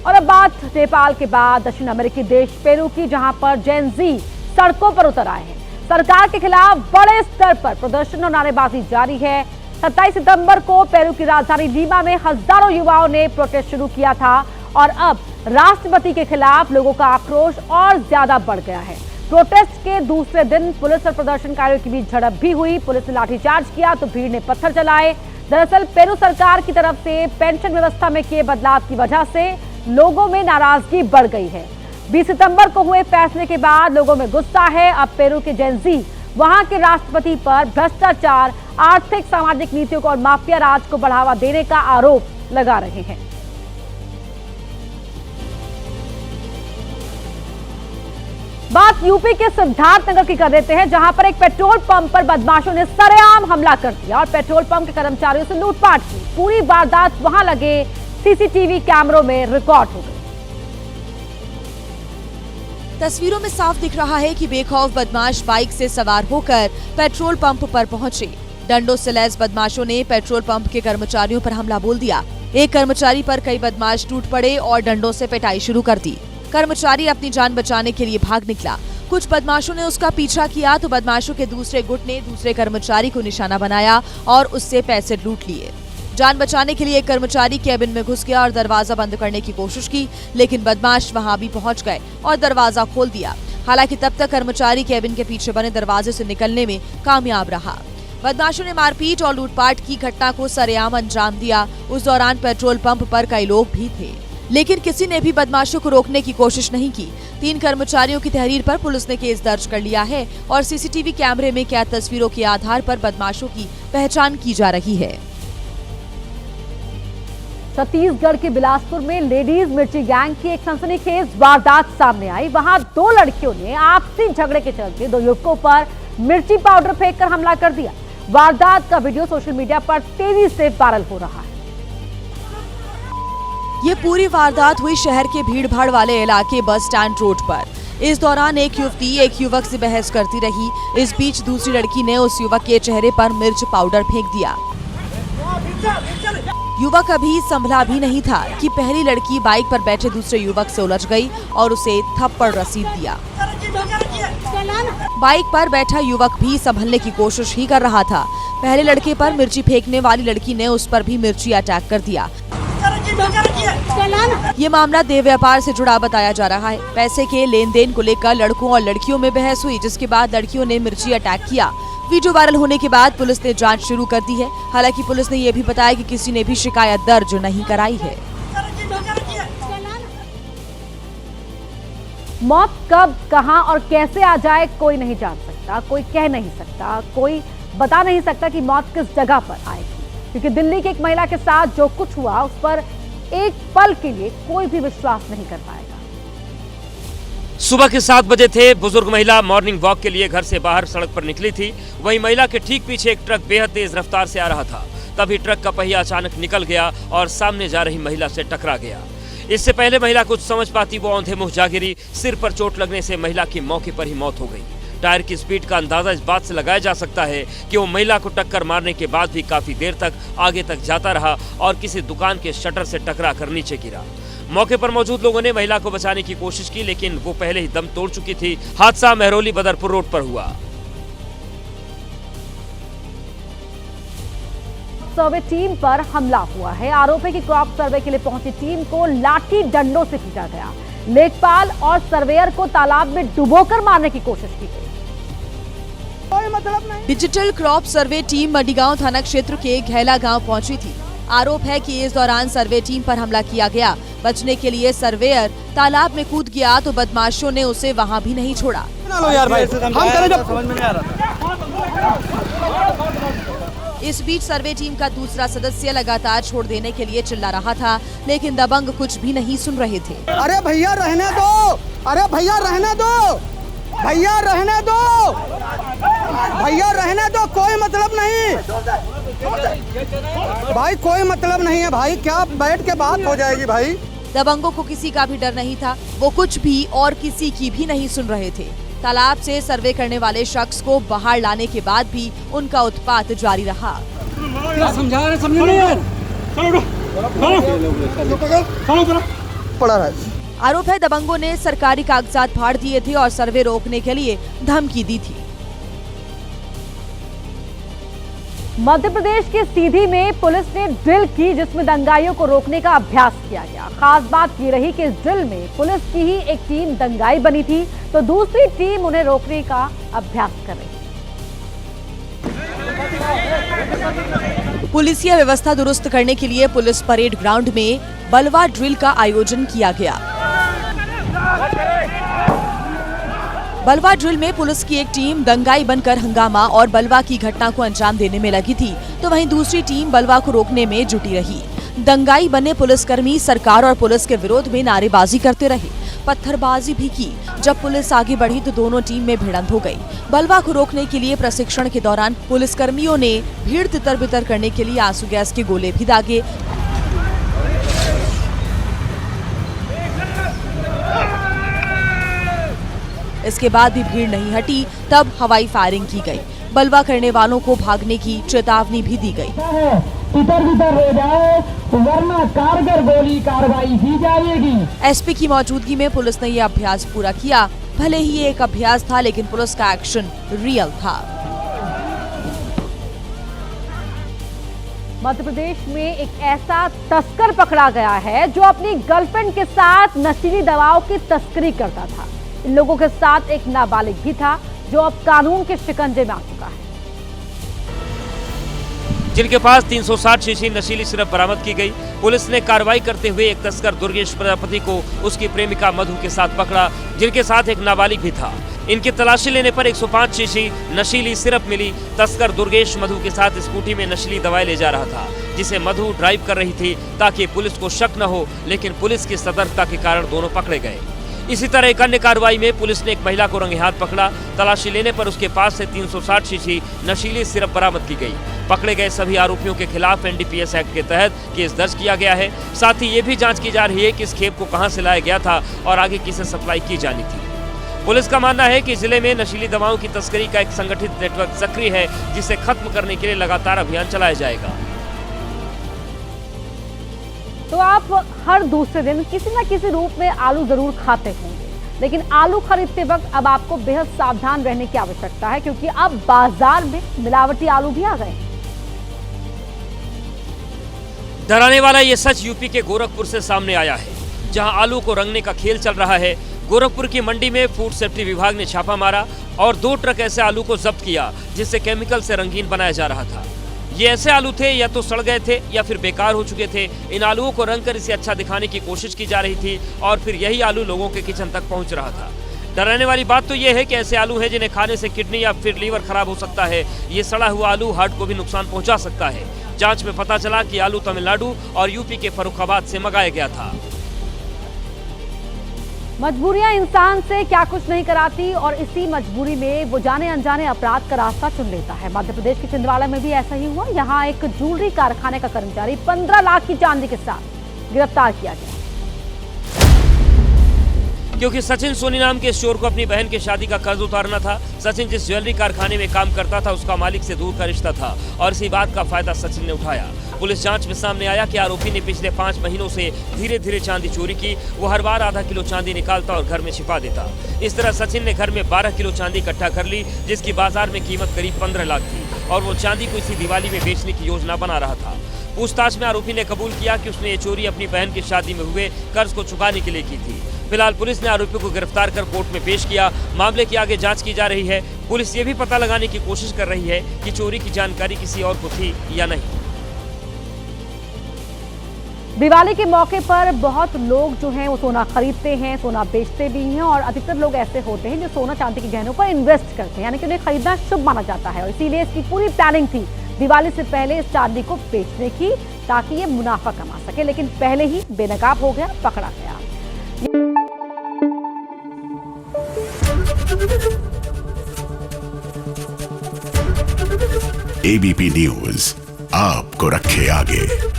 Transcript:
और अब बात नेपाल के बाद दक्षिण अमेरिकी देश पेरू की, जहां पर जेन जी सड़कों पर उतर आए हैं। सरकार के खिलाफ बड़े स्तर पर प्रदर्शन और नारेबाजी जारी है। 27 सितंबर को पेरू की राजधानी लीमा में हजारों युवाओं ने प्रोटेस्ट शुरू किया था और अब राष्ट्रपति के खिलाफ लोगों का आक्रोश और ज्यादा बढ़ गया है। प्रोटेस्ट के दूसरे दिन पुलिस और प्रदर्शनकारियों के बीच झड़प भी हुई। पुलिस ने लाठीचार्ज किया तो भीड़ ने पत्थर चलाए। दरअसल पेरू सरकार की तरफ से पेंशन व्यवस्था में किए बदलाव की वजह से लोगों में नाराजगी बढ़ गई है। 20 सितंबर को हुए फैसले के बाद लोगों में गुस्सा है। अब पेरू के जेन जी वहां के राष्ट्रपति पर भ्रष्टाचार, आर्थिक सामाजिक नीतियों को और माफिया राज को बढ़ावा देने का आरोप लगा रहे हैं। बात यूपी के सिद्धार्थनगर की कर देते हैं, जहां पर एक पेट्रोल पंप पर बदमाशों ने सरेआम हमला कर दिया और पेट्रोल पंप के कर्मचारियों से लूटपाट की। पूरी वारदात वहां लगे सीसीटीवी कैमरों में रिकॉर्ड हो गई। तस्वीरों में साफ दिख रहा है कि बेखौफ बदमाश बाइक से सवार होकर पेट्रोल पंप पर पहुंचे। डंडों से लैस बदमाशों ने पेट्रोल पंप के कर्मचारियों पर हमला बोल दिया। एक कर्मचारी पर कई बदमाश टूट पड़े और डंडों से पिटाई शुरू कर दी। कर्मचारी अपनी जान बचाने के लिए भाग निकला। कुछ बदमाशों ने उसका पीछा किया तो बदमाशों के दूसरे गुट ने दूसरे कर्मचारी को निशाना बनाया और उससे पैसे लूट लिए। जान बचाने के लिए एक कर्मचारी केबिन में घुस गया और दरवाजा बंद करने की कोशिश की, लेकिन बदमाश वहां भी पहुंच गए और दरवाजा खोल दिया। हालांकि तब तक कर्मचारी केबिन के पीछे बने दरवाजे से निकलने में कामयाब रहा। बदमाशों ने मारपीट और लूटपाट की घटना को सरेआम अंजाम दिया। उस दौरान पेट्रोल पंप पर कई लोग भी थे, लेकिन किसी ने भी बदमाशों को रोकने की कोशिश नहीं की। 3 कर्मचारियों की तहरीर पर पुलिस ने केस दर्ज कर लिया है और सीसीटीवी कैमरे में कैद तस्वीरों के आधार पर बदमाशों की पहचान की जा रही है। छत्तीसगढ़ के बिलासपुर में लेडीज मिर्ची गैंग की एक सनसनीखेज वारदात सामने आई। वहां 2 लड़कियों ने आपसी झगड़े के चलते 2 युवकों पर मिर्ची पाउडर फेंककर हमला कर दिया। वारदात का वीडियो सोशल मीडिया पर तेजी से वायरल हो रहा है। ये पूरी वारदात हुई शहर के भीड़-भाड़ वाले इलाके बस स्टैंड रोड पर। इस दौरान एक युवती एक युवक से बहस करती रही। इस बीच दूसरी लड़की ने उस युवक के चेहरे पर मिर्च पाउडर फेंक दिया। युवक अभी संभला भी नहीं था कि पहली लड़की बाइक पर बैठे दूसरे युवक से उलझ गई और उसे थप्पड़ रसीद दिया। बाइक पर बैठा युवक भी संभलने की कोशिश ही कर रहा था। पहले लड़के पर मिर्ची फेंकने वाली लड़की ने उस पर भी मिर्ची अटैक कर दिया। ये मामला देह व्यापार से जुड़ा बताया जा रहा है। पैसे के लेन देन को लेकर लड़कों और लड़कियों में बहस हुई, जिसके बाद लड़कियों ने मिर्ची अटैक किया। वीडियो वायरल होने के बाद पुलिस ने जांच शुरू कर दी है। हालांकि पुलिस ने यह भी बताया कि किसी ने भी शिकायत दर्ज नहीं कराई है। मौत कब, कहां और कैसे आ जाए कोई नहीं जान सकता, कोई कह नहीं सकता, कोई बता नहीं सकता कि मौत किस जगह पर आएगी, क्योंकि दिल्ली की एक महिला के साथ जो कुछ हुआ उस पर एक पल के लिए कोई भी विश्वास नहीं कर पाएगा। सुबह के 7 बजे थे। बुजुर्ग महिला मॉर्निंग वॉक के लिए घर से बाहर सड़क पर निकली थी। वहीं महिला के ठीक पीछे एक ट्रक बेहद तेज रफ्तार से आ रहा था। तभी ट्रक का पहिया अचानक निकल गया और सामने जा रही महिला से टकरा गया। इससे पहले महिला कुछ समझ पाती वो औंधे मुंह जा गिरी। सिर पर चोट लगने से महिला की मौके पर ही मौत हो गई। टायर की स्पीड का अंदाजा इस बात से लगाया जा सकता है कि वो महिला को टक्कर मारने के बाद भी काफी देर तक आगे तक जाता रहा और किसी दुकान के शटर से टकरा कर नीचे गिरा। मौके पर मौजूद लोगों ने महिला को बचाने की कोशिश की, लेकिन वो पहले ही दम तोड़ चुकी थी। हादसा मेहरौली बदरपुर रोड पर हुआ। सर्वे टीम पर हमला हुआ है। आरोप है कि क्रॉप सर्वे के लिए पहुंची टीम को लाठी डंडों से पीटा गया। लेखपाल और सर्वेयर को तालाब में डुबोकर मारने की कोशिश की गई। डिजिटल क्रॉप सर्वे टीम मडीगांव थाना क्षेत्र के घैला गांव पहुंची थी। आरोप है कि इस दौरान सर्वे टीम पर हमला किया गया। बचने के लिए सर्वेयर तालाब में कूद गया तो बदमाशों ने उसे वहां भी नहीं छोड़ा। इस बीच सर्वे टीम का दूसरा सदस्य लगातार छोड़ देने के लिए चिल्ला रहा था, लेकिन दबंग कुछ भी नहीं सुन रहे थे। अरे भैया रहने दो, अरे भैया रहने दो, भैया रहने दो, भैया रहने दो, कोई मतलब नहीं भाई, कोई मतलब नहीं है भाई, क्या बैठ के बात हो जाएगी भाई। दबंगों को किसी का भी डर नहीं था। वो कुछ भी और किसी की भी नहीं सुन रहे थे। तालाब से सर्वे करने वाले शख्स को बाहर लाने के बाद भी उनका उत्पात जारी रहा। समझा रहे, समझ नहीं यार। पड़ा रहा। आरोप है दबंगों ने सरकारी कागजात फाड़ दिए थे और सर्वे रोकने के लिए धमकी दी थी। मध्य प्रदेश के सीधी में पुलिस ने ड्रिल की जिसमें दंगाइयों को रोकने का अभ्यास किया गया। खास बात ये रही कि इस ड्रिल में पुलिस की ही एक टीम दंगाई बनी थी तो दूसरी टीम उन्हें रोकने का अभ्यास कर रही थी। पुलिसिया व्यवस्था दुरुस्त करने के लिए पुलिस परेड ग्राउंड में बलवा ड्रिल का आयोजन किया गया। बलवा ड्रिल में पुलिस की एक टीम दंगाई बनकर हंगामा और बलवा की घटना को अंजाम देने में लगी थी तो वहीं दूसरी टीम बलवा को रोकने में जुटी रही। दंगाई बने पुलिसकर्मी सरकार और पुलिस के विरोध में नारेबाजी करते रहे, पत्थरबाजी भी की। जब पुलिस आगे बढ़ी तो दोनों टीम में भिड़ंत हो गई। बलवा को रोकने के लिए प्रशिक्षण के दौरान पुलिसकर्मियों ने भीड़ तितर बितर करने के लिए आंसू गैस के गोले भी दागे। इसके बाद भी भीड़ नहीं हटी, तब हवाई फायरिंग की गई। बलवा करने वालों को भागने की चेतावनी भी दी गई। इधर हो जाओ वरना कारगर गोली कार्रवाई की जाएगी। एसपी की मौजूदगी में पुलिस ने ये अभ्यास पूरा किया। भले ही ये एक अभ्यास था लेकिन पुलिस का एक्शन रियल था। मध्य प्रदेश में एक ऐसा तस्कर पकड़ा गया है जो अपनी गर्लफ्रेंड के साथ नशीली दवाओं की तस्करी करता था। इन लोगों के साथ एक नाबालिग भी था जो अब कानून के शिकंजे में आ चुका है। जिनके पास 360 शीशी नशीली सिरप बरामद की गई। पुलिस ने कार्रवाई करते हुए एक तस्कर दुर्गेश प्रजापति को उसकी प्रेमिका मधु के साथ पकड़ा, जिनके साथ एक नाबालिग भी था। इनकी तलाशी लेने पर 105 शीशी नशीली सिरप मिली। तस्कर दुर्गेश मधु के साथ स्कूटी में नशीली दवाएं ले जा रहा था, जिसे मधु ड्राइव कर रही थी ताकि पुलिस को शक न हो, लेकिन पुलिस की सतर्कता के कारण दोनों पकड़े गए। इसी तरह एक अन्य कार्रवाई में पुलिस ने एक महिला को रंगे हाथ पकड़ा। तलाशी लेने पर उसके पास से 360 शीशी नशीली सिरप बरामद की गई। पकड़े गए सभी आरोपियों के खिलाफ एनडीपीएस एक्ट के तहत केस दर्ज किया गया है। साथ ही ये भी जांच की जा रही है कि इस खेप को कहां से लाया गया था और आगे किसे सप्लाई की जानी थी। पुलिस का मानना है कि जिले में नशीली दवाओं की तस्करी का एक संगठित नेटवर्क सक्रिय है, जिसे खत्म करने के लिए लगातार अभियान चलाया जाएगा। तो आप हर दूसरे दिन किसी न किसी रूप में आलू जरूर खाते होंगे, लेकिन आलू खरीदते वक्त अब आपको बेहद सावधान रहने की आवश्यकता है क्योंकि अब बाजार में मिलावटी आलू भी आ गए हैं। डराने वाला ये सच यूपी के गोरखपुर से सामने आया है, जहां आलू को रंगने का खेल चल रहा है। गोरखपुर की मंडी में फूड सेफ्टी विभाग ने छापा मारा और 2 ट्रक ऐसे आलू को जब्त किया जिससे केमिकल से रंगीन बनाया जा रहा था। ये ऐसे आलू थे या तो सड़ गए थे या फिर बेकार हो चुके थे। इन आलूओं को रंगकर इसे अच्छा दिखाने की कोशिश की जा रही थी और फिर यही आलू लोगों के किचन तक पहुंच रहा था। डराने वाली बात तो ये है कि ऐसे आलू हैं जिन्हें खाने से किडनी या फिर लीवर खराब हो सकता है। ये सड़ा हुआ आलू हार्ट को भी नुकसान पहुंचा सकता है। जांच में पता चला कि आलू तमिलनाडु और यूपी के फर्रुखाबाद से मंगाया गया था। मजबूरियां इंसान से क्या कुछ नहीं कराती और इसी मजबूरी में वो जाने अनजाने अपराध का रास्ता चुन लेता है। मध्य प्रदेश के छिंदवाड़ा में भी ऐसा ही हुआ। यहाँ एक ज्वेलरी कारखाने का कर्मचारी 15 लाख की चांदी के साथ गिरफ्तार किया गया। क्योंकि सचिन सोनी नाम के स्टोर को अपनी बहन की शादी का कर्ज उतारना था। सचिन जिस ज्वेलरी कारखाने में काम करता था उसका मालिक से दूर का रिश्ता था और इसी बात का फायदा सचिन ने उठाया। पुलिस जांच में सामने आया कि आरोपी ने पिछले 5 महीनों से धीरे धीरे चांदी चोरी की। वो हर बार आधा किलो चांदी निकालता और घर में छिपा देता। इस तरह सचिन ने घर में 12 किलो चांदी इकट्ठा कर ली, जिसकी बाजार में कीमत करीब 15 लाख थी और वो चांदी को इसी दिवाली में बेचने की योजना बना रहा था। पूछताछ में आरोपी ने कबूल किया कि उसने ये चोरी अपनी बहन की शादी में हुए कर्ज को चुकाने के लिए की थी। फिलहाल पुलिस ने आरोपी को गिरफ्तार कर कोर्ट में पेश किया। मामले की आगे जांच की जा रही है। पुलिस ये भी पता लगाने की कोशिश कर रही है कि चोरी की जानकारी किसी और को थी या नहीं। दिवाली के मौके पर बहुत लोग जो हैं वो सोना खरीदते हैं, सोना बेचते भी हैं और अधिकतर लोग ऐसे होते हैं जो सोना चांदी के गहनों पर इन्वेस्ट करते हैं, यानी कि उन्हें खरीदना शुभ माना जाता है और इसीलिए इसकी पूरी प्लानिंग थी दिवाली से पहले इस चांदी को बेचने की ताकि ये मुनाफा कमा सके, लेकिन पहले ही बेनकाब हो गया, पकड़ा गया। एबीपी न्यूज आपको रखे आगे।